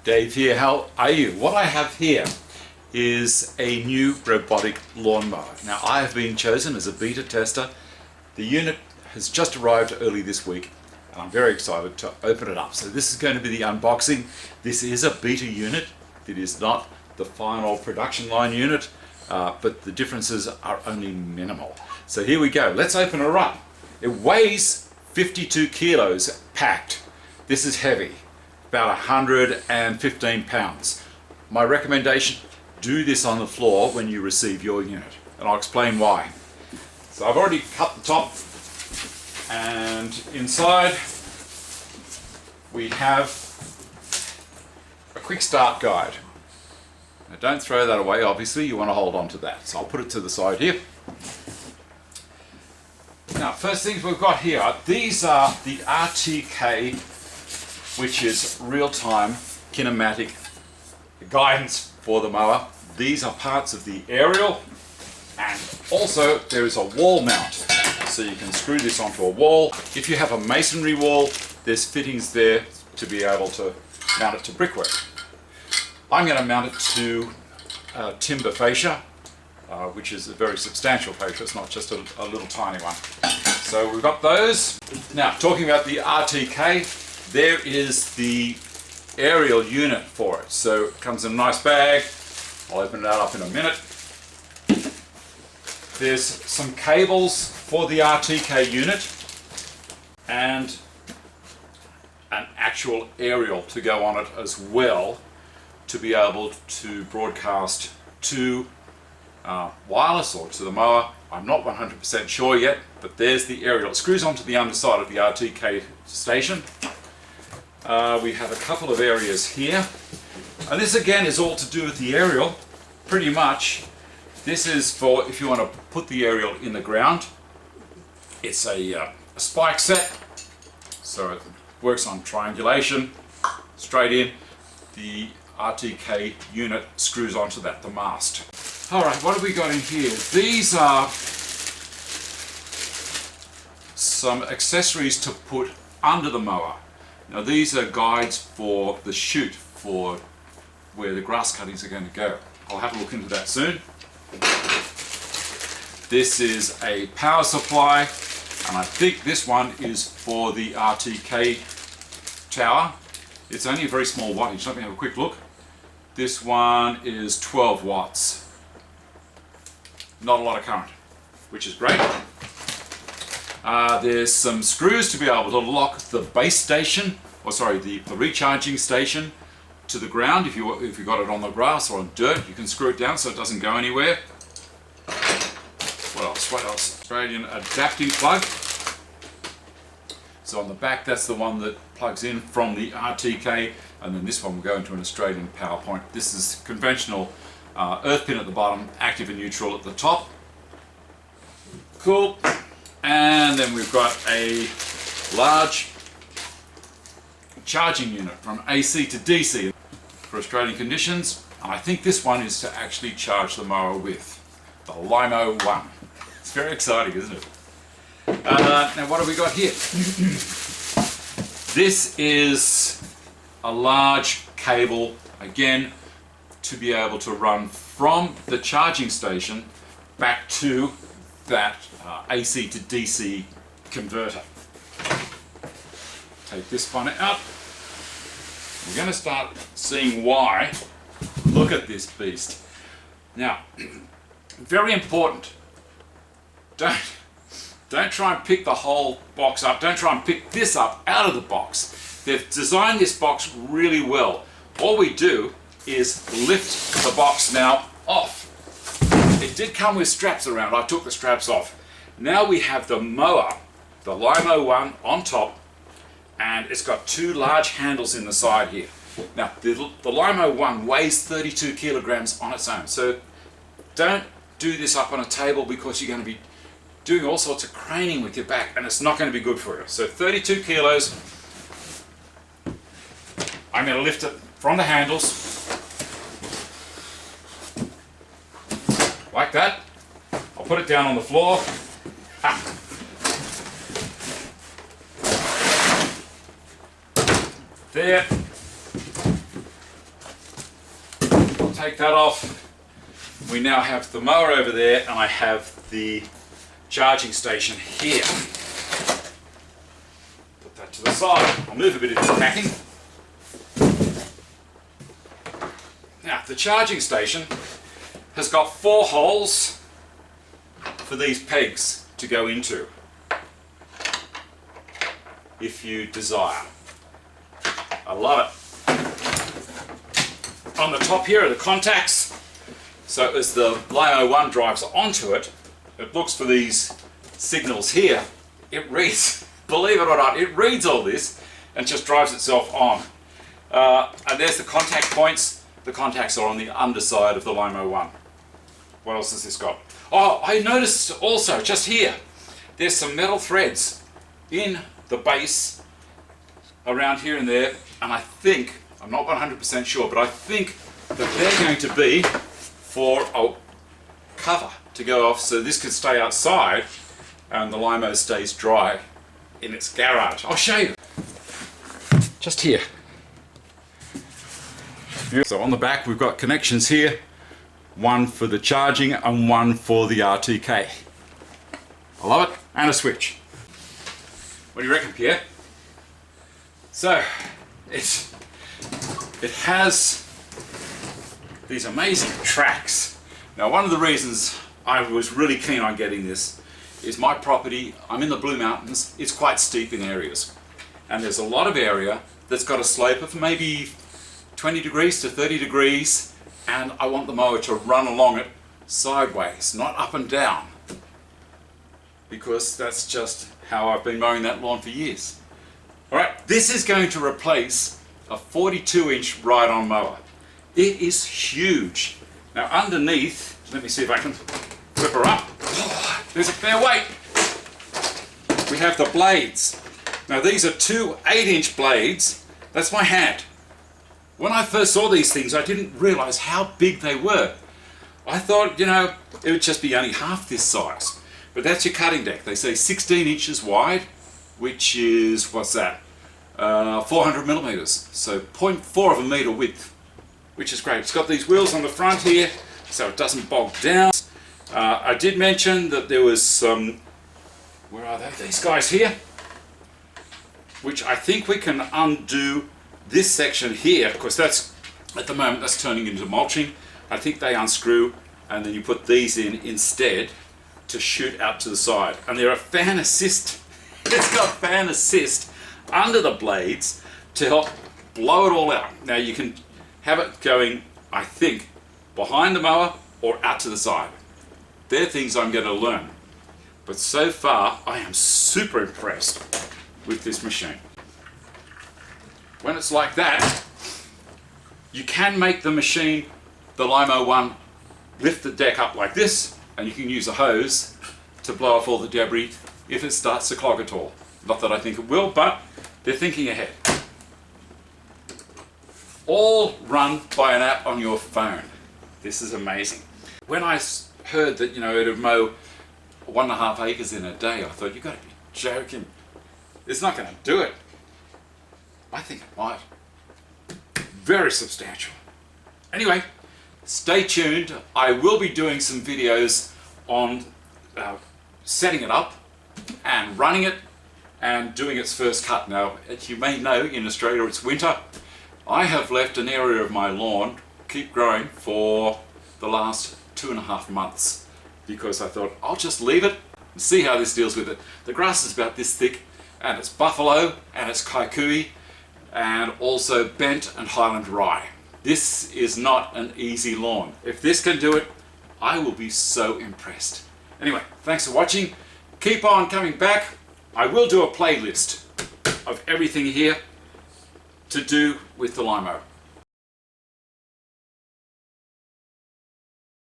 Dave here, how are you? What I have here is a new robotic lawnmower. Now I have been chosen as a beta tester. The unit has just arrived early this week and I'm very excited to open it up. So this is going to be the unboxing. This is a beta unit. It is not the final production line unit, but the differences are only minimal. So here we go, let's open her up. It weighs 52 kilos packed. This is heavy. About 115 pounds. My recommendation, do this on the floor when you receive your unit, and I'll explain why. So I've already cut the top, and inside we have a quick start guide. Now don't throw that away, obviously you want to hold on to that, so I'll put it to the side here. Now first things we've got here, these are the RTK, which is real-time kinematic guidance for the mower. These are parts of the aerial, and also there is a wall mount, so you can screw this onto a wall. If you have a masonry wall, there's fittings there to be able to mount it to brickwork. I'm going to mount it to timber fascia, which is a very substantial fascia, it's not just a little tiny one. So we've got those. Now talking about the RTK, there is the aerial unit for it. So it comes in a nice bag. I'll open that up in a minute. There's some cables for the RTK unit and an actual aerial to go on it as well, to be able to broadcast to wireless or to the mower. I'm not 100% sure yet, but there's the aerial. It screws onto the underside of the RTK station. We have a couple of areas here, and this again is all to do with the aerial, pretty much. This is for if you want to put the aerial in the ground. It's a spike set, so it works on triangulation, straight in. The RTK unit screws onto that, the mast. Alright, what have we got in here? These are some accessories to put under the mower. Now these are guides for the chute, for where the grass cuttings are going to go. I'll have a look into that soon. This is a power supply, and I think this one is for the RTK tower. It's only a very small wattage. Let me have a quick look. This one is 12 watts. Not a lot of current, which is great. There's some screws to be able to lock the base station, or sorry, the recharging station to the ground. If you got it on the grass or on dirt, you can screw it down so it doesn't go anywhere. What else? Australian adapting plug. So on the back, that's the one that plugs in from the RTK, and then this one will go into an Australian power point. This is conventional earth pin at the bottom, active and neutral at the top. Cool. And then we've got a large charging unit from AC to DC for Australian conditions. And I think this one is to actually charge the mower with, the Lymow one. It's very exciting, isn't it? Now what have we got here? This is a large cable, again, to be able to run from the charging station back to that AC to DC converter. Take this one out. We're going to start seeing why. Look at this beast. Now, very important. Don't try and pick the whole box up. Don't try and pick this up out of the box. They've designed this box really well. All we do is lift the box now off. It did come with straps around. I took the straps off. Now we have the mower, the Lymow one on top, and it's got two large handles in the side here. Now the Lymow one weighs 32 kilograms on its own, so don't do this up on a table because you're going to be doing all sorts of craning with your back and it's not going to be good for you. So 32 kilos, I'm going to lift it from the handles, like that. I'll put it down on the floor. There. take that off. We now have the mower over there, and I have the charging station here. Put that to the side. I'll move a bit of this packing. Now, the charging station has got 4 holes for these pegs to go into, if you desire. I love it. On the top here are the contacts. So as the Lymow 1 drives onto it, it looks for these signals here. It reads, believe it or not, it reads all this and just drives itself on. And there's the contact points. The contacts are on the underside of the Lymow 1. What else has this got? Oh, I noticed also, just here, there's some metal threads in the base around here and there, and I think, I'm not 100% sure, but I think that they're going to be for a cover to go off so this can stay outside and the Lymow stays dry in its garage. I'll show you. Just here. So on the back we've got connections here, one for the charging and one for the RTK. I love it, and a switch. What do you reckon, Pierre? So it has these amazing tracks. Now, one of the reasons I was really keen on getting this is my property, I'm in the Blue Mountains, it's quite steep in areas. And there's a lot of area that's got a slope of maybe 20 degrees to 30 degrees, and I want the mower to run along it sideways, not up and down, because that's just how I've been mowing that lawn for years. Alright, this is going to replace a 42-inch ride-on mower. It is huge. Now underneath, let me see if I can flip her up. Oh, there's a fair weight. We have the blades. Now these are 2 8-inch blades. That's my hand. When I first saw these things, I didn't realize how big they were. I thought, you know, it would just be only half this size. But that's your cutting deck. They say 16 inches wide, which is, what's that? 400 millimeters. So 0.4 of a meter width, which is great. It's got these wheels on the front here, so it doesn't bog down. I did mention that there was some, where are they? These guys here, which I think we can undo this section here, because that's, at the moment, that's turning into mulching. I think they unscrew, and then you put these in instead to shoot out to the side. And they're a fan assist. It's got fan assist under the blades to help blow it all out. Now you can have it going, I think, behind the mower or out to the side. They're things I'm going to learn. But so far, I am super impressed with this machine. When it's like that, you can make the machine, the Lymow 1, lift the deck up like this, and you can use a hose to blow off all the debris if it starts to clog at all. Not that I think it will, but they're thinking ahead. All run by an app on your phone. This is amazing. When I heard that, you know, it'd mow 1.5 acres in a day, I thought, you've got to be joking. It's not going to do it. I think it might. Very substantial. Anyway, stay tuned. I will be doing some videos on setting it up and running it and doing its first cut. Now, as you may know, in Australia it's winter. I have left an area of my lawn keep growing for the last 2.5 months because I thought I'll just leave it and see how this deals with it. The grass is about this thick, and it's buffalo and it's kaikui and also bent and highland rye. This is not an easy lawn. If this can do it, I will be so impressed. Anyway, thanks for watching. Keep on coming back. I will do a playlist of everything here to do with the Lymow.